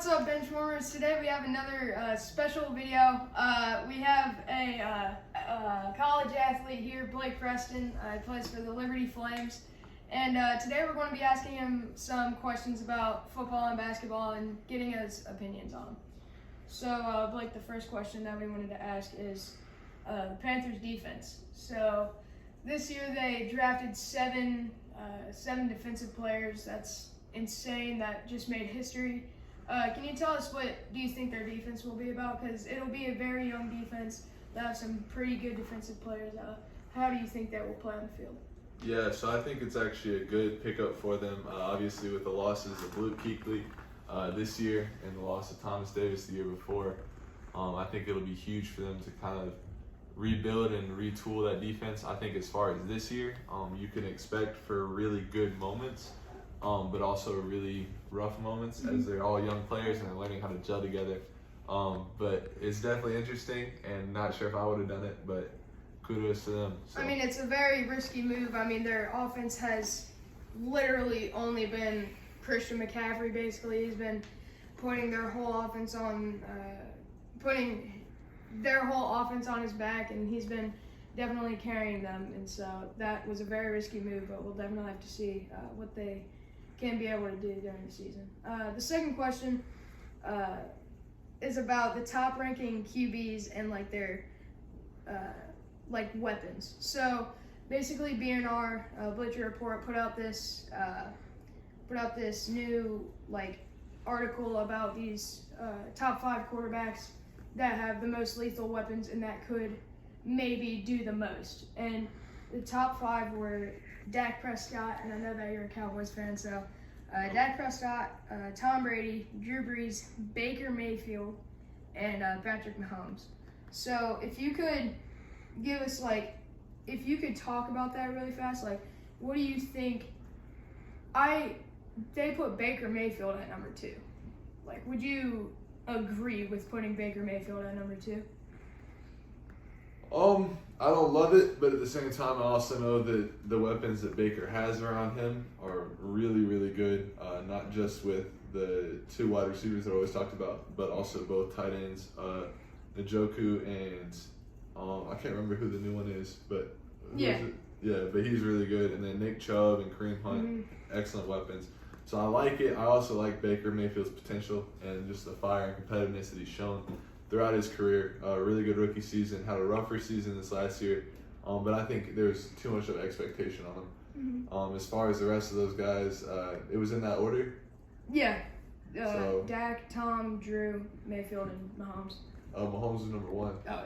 What's up, Benchwarmers? Today we have another special video. We have a college athlete here, Blake Preston. He plays for the Liberty Flames. And today we're going to be asking him some questions about football and basketball and getting his opinions on them. So, Blake, the first question that we wanted to ask is the Panthers defense. So, this year they drafted seven defensive players. That's insane. That just made history. Can you tell us what do you think their defense will be about? Because it'll be a very young defense. They'll have some pretty good defensive players. How do you think that will play on the field? Yeah, so I think it's actually a good pickup for them. Obviously, with the losses of Luke Kuechly this year and the loss of Thomas Davis the year before, I think it'll be huge for them to kind of rebuild and retool that defense. I think as far as this year, you can expect for really good moments, but also really rough moments as they're all young players and they're learning how to gel together. But it's definitely interesting, and not sure if I would have done it, but kudos to them. So. I mean, it's a very risky move. I mean, their offense has literally only been Christian McCaffrey, basically. He's been putting their whole offense on his back, and he's been definitely carrying them. And so that was a very risky move, but we'll definitely have to see what they can be able to do during the season. The second question is about the top-ranking QBs and like their weapons. So basically, BNR Bleacher Report put out this new article about these top 5 quarterbacks that have the most lethal weapons and that could maybe do the most. And the top 5 were Dak Prescott, and I know that you're a Cowboys fan, so Dak Prescott, Tom Brady, Drew Brees, Baker Mayfield, and Patrick Mahomes. So if you could give us if you could talk about that really fast, what do you think? They put Baker Mayfield at number 2. Would you agree with putting Baker Mayfield at number 2? I don't love it, but at the same time, I also know that the weapons that Baker has around him are really, really good. Not just with the 2 wide receivers that I always talked about, but also both tight ends, Njoku and I can't remember who the new one is, but but he's really good. And then Nick Chubb and Kareem Hunt, excellent weapons. So I like it. I also like Baker Mayfield's potential and just the fire and competitiveness that he's shown throughout his career. Really good rookie season, had a rougher season this last year, but I think there's too much of expectation on him. As far as the rest of those guys, it was in that order? Yeah. Dak, Tom, Drew, Mayfield, and Mahomes. Mahomes is number 1. Oh, yeah.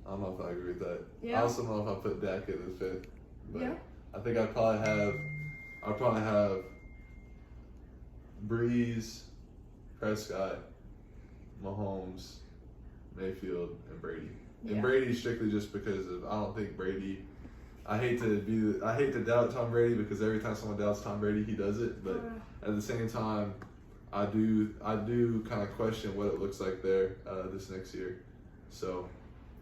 I don't know if I agree with that. Yeah. I also don't know if I put Dak at the 5th. But yeah. I think I'd probably have Breeze, Prescott, Mahomes, Mayfield, and Brady. Yeah. And Brady strictly just because I don't think Brady. I hate to doubt Tom Brady because every time someone doubts Tom Brady, he does it. But at the same time, I do kind of question what it looks like there this next year. So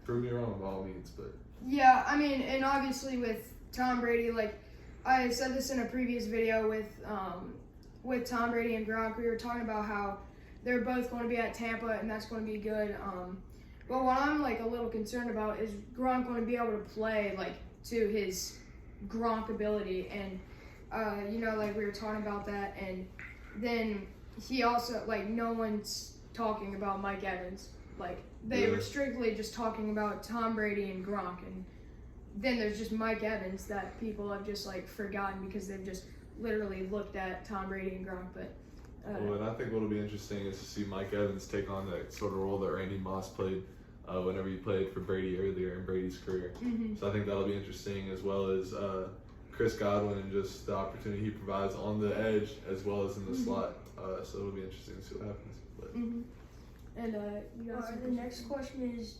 prove me wrong by all means, but yeah, I mean, and obviously with Tom Brady, I said this in a previous video with Tom Brady and Gronk, we were talking about how they're both going to be at Tampa, and that's going to be good. But what I'm a little concerned about is Gronk going to be able to play to his Gronk ability, and we were talking about that, and then he also no one's talking about Mike Evans. They were strictly just talking about Tom Brady and Gronk, and then there's just Mike Evans that people have just forgotten because they've just literally looked at Tom Brady and Gronk. But and I think what'll be interesting is to see Mike Evans take on that sort of role that Randy Moss played whenever he played for Brady earlier in Brady's career. So I think that'll be interesting, as well as Chris Godwin and just the opportunity he provides on the edge as well as in the slot. So it'll be interesting to see what happens. But. And you guys the next question is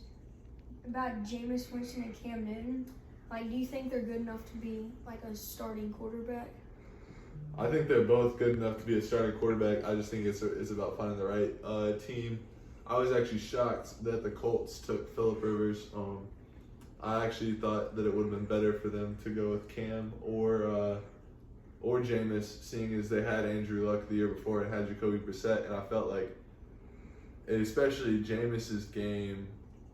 about Jameis Winston and Cam Newton. Do you think they're good enough to be a starting quarterback? I think they're both good enough to be a starting quarterback. I just think it's about finding the right team. I was actually shocked that the Colts took Phillip Rivers. I actually thought that it would have been better for them to go with Cam or Jameis, seeing as they had Andrew Luck the year before and had Jacoby Brissett, and I felt like especially Jameis's game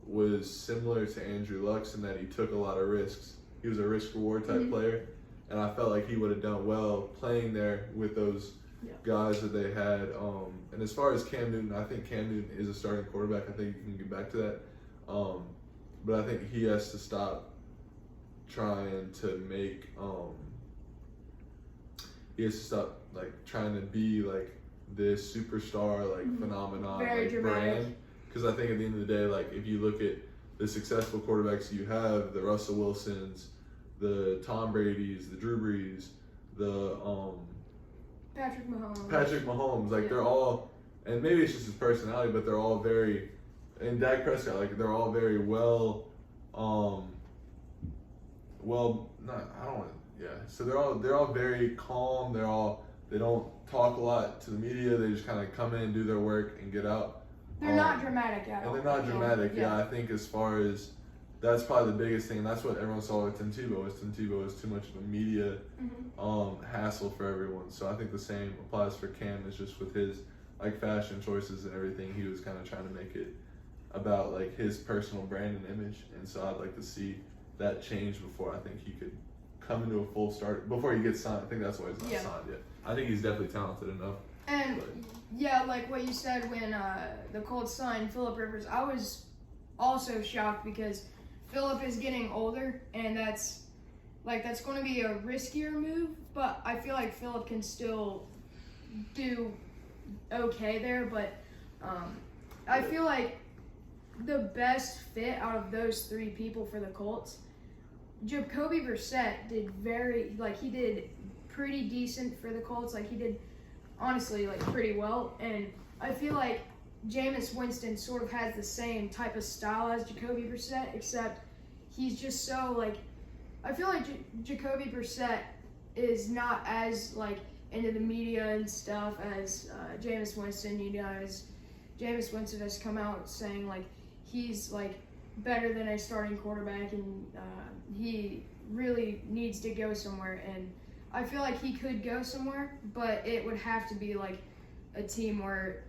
was similar to Andrew Luck's in that he took a lot of risks. He was a risk-reward type player, and I felt like he would have done well playing there with those guys that they had. And as far as Cam Newton, I think Cam Newton is a starting quarterback. I think you can get back to that. But I think he has to stop trying to make he has to stop like trying to be like this superstar like phenomenon Very like dramatic. brand, because I think at the end of the day, like if you look at the successful quarterbacks you have, the Russell Wilsons, the Tom Brady's, the Drew Brees, the Patrick Mahomes, like they're all, and maybe it's just his personality, but they're all very, and Dak Prescott, like they're all very so they're all very calm. They don't talk a lot to the media. They just kind of come in, do their work, and get out. They're not dramatic at all. And they're not dramatic. Yeah, I think as far as that's probably the biggest thing. And that's what everyone saw with Tim Tebow. Tim Tebow is too much of a media hassle for everyone. So I think the same applies for Cam. It's just with his like fashion choices and everything. He was kind of trying to make it about like his personal brand and image. And so I'd like to see that change before I think he could come into a full start before he gets signed. I think that's why he's not signed yet. I think he's definitely talented enough. And like what you said when the Colts signed Phillip Rivers, I was also shocked because Phillip is getting older, and that's going to be a riskier move. But I feel like Phillip can still do okay there. But I feel like the best fit out of those three people for the Colts, Jacoby Brissett did he did pretty decent for the Colts. Like he did honestly like pretty well, and I feel like Jameis Winston sort of has the same type of style as Jacoby Brissett, except he's just so like, I feel like Jacoby Brissett is not as like into the media and stuff as Jameis Winston. You know, as Jameis Winston has come out saying like he's like better than a starting quarterback, and he really needs to go somewhere. And I feel like he could go somewhere, but it would have to be like a team where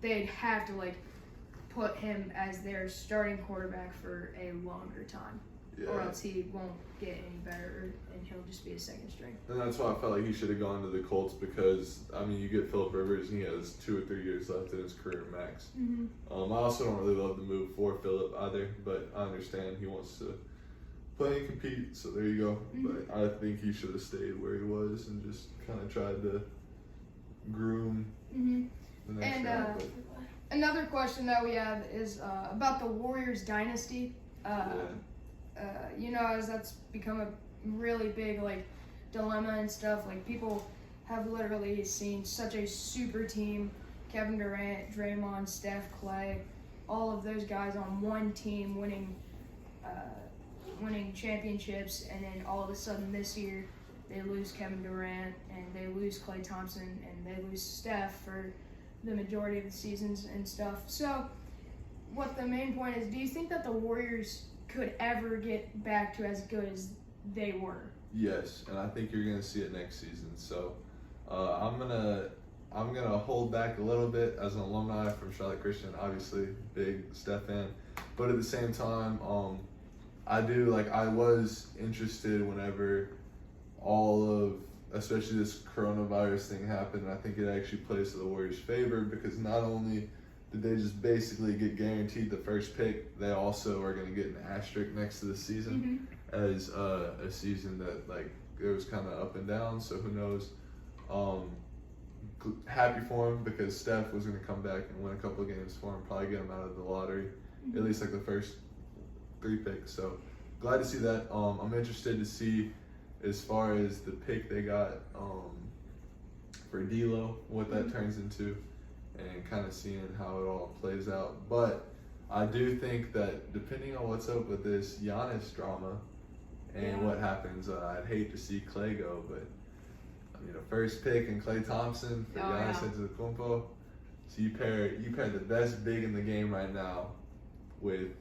they'd have to like put him as their starting quarterback for a longer time, or else he won't get any better, and he'll just be a second string. And that's why I felt like he should have gone to the Colts, because I mean you get Phillip Rivers and he has 2 or 3 years left in his career max. I also don't really love the move for Phillip either, but I understand he wants to play and compete, so there you go. But I think he should have stayed where he was and just kind of tried to groom the next round. Another question that we have is about the Warriors dynasty. You know, as that's become a really big like dilemma and stuff. Like people have literally seen such a super team: Kevin Durant, Draymond, Steph, Clay, all of those guys on one team winning championships, and then all of a sudden this year they lose Kevin Durant and they lose Klay Thompson and they lose Steph for the majority of the seasons and stuff. So what the main point is, do you think that the Warriors could ever get back to as good as they were? Yes, and I think you're gonna see it next season. So I'm gonna hold back a little bit as an alumni from Charlotte Christian, obviously big Steph fan, but at the same time, I was interested whenever especially this coronavirus thing happened. I think it actually plays to the Warriors' favor, because not only did they just basically get guaranteed the first pick, they also are going to get an asterisk next to the season as a season that like it was kind of up and down. So who knows? Happy for him, because Steph was going to come back and win a couple of games for him, probably get him out of the lottery, at least like the first 3 picks. So glad to see that. I'm interested to see as far as the pick they got for D'Lo, what that turns into, and kind of seeing how it all plays out. But I do think that depending on what's up with this Giannis drama and what happens, I'd hate to see Klay go, but I mean, a first pick and Klay Thompson for Giannis Antetokounmpo. So you pair the best big in the game right now with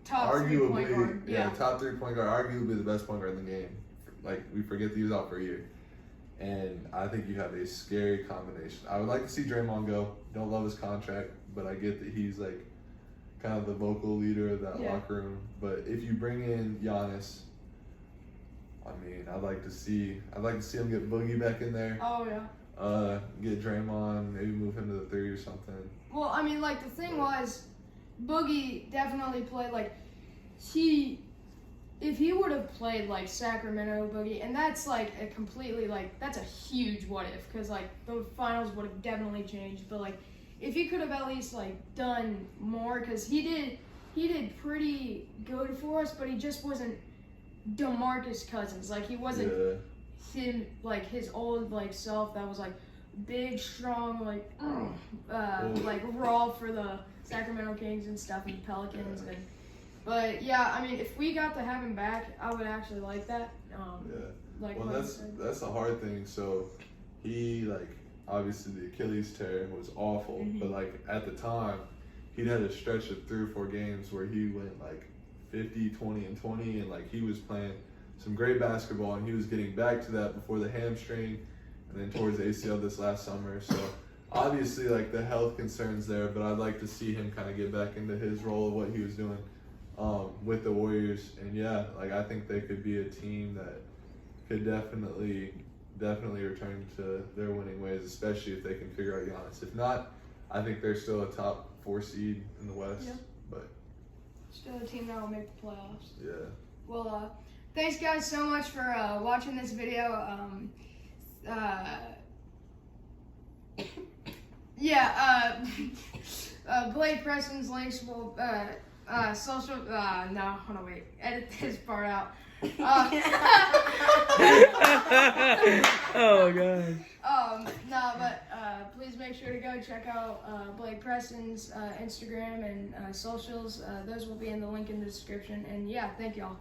top arguably 3 point guard. top 3 point guard, arguably the best point guard in the game. Like, we forget that he was out for a year. And I think you have a scary combination. I would like to see Draymond go. Don't love his contract, but I get that he's like kind of the vocal leader of that locker room. But if you bring in Giannis, I mean, I'd like to see him get Boogie back in there. Oh yeah. Get Draymond, maybe move him to the 3 or something. Well, I mean, like the thing was, Boogie definitely played like if he would have played like Sacramento Boogie, and that's like a completely like that's a huge what if, because like the finals would have definitely changed. But like if he could have at least like done more, because he did pretty good for us, but he just wasn't DeMarcus Cousins. Like he wasn't him, like his old like self that was like big, strong, like like raw for the Sacramento Kings and stuff and Pelicans and. But yeah, I mean, if we got to have him back, I would actually like that. Like well, that's a hard thing. So he like obviously the Achilles tear was awful, but like at the time, he'd had a stretch of 3 or 4 games where he went like 50, 20, and 20, and like he was playing some great basketball, and he was getting back to that before the hamstring, and then towards the ACL this last summer. So obviously, like the health concerns there, but I'd like to see him kind of get back into his role of what he was doing. With the Warriors, and yeah, like I think they could be a team that could definitely return to their winning ways, especially if they can figure out Giannis. If not, I think they're still a top 4 seed in the West. Yeah. But still a team that will make the playoffs. Yeah. Well, thanks guys so much for watching this video. Blake Preston's links will social. No, hold on, wait. Edit this part out. Oh gosh. Please make sure to go check out Blake Preston's Instagram and socials. Those will be in the link in the description. And yeah, thank y'all.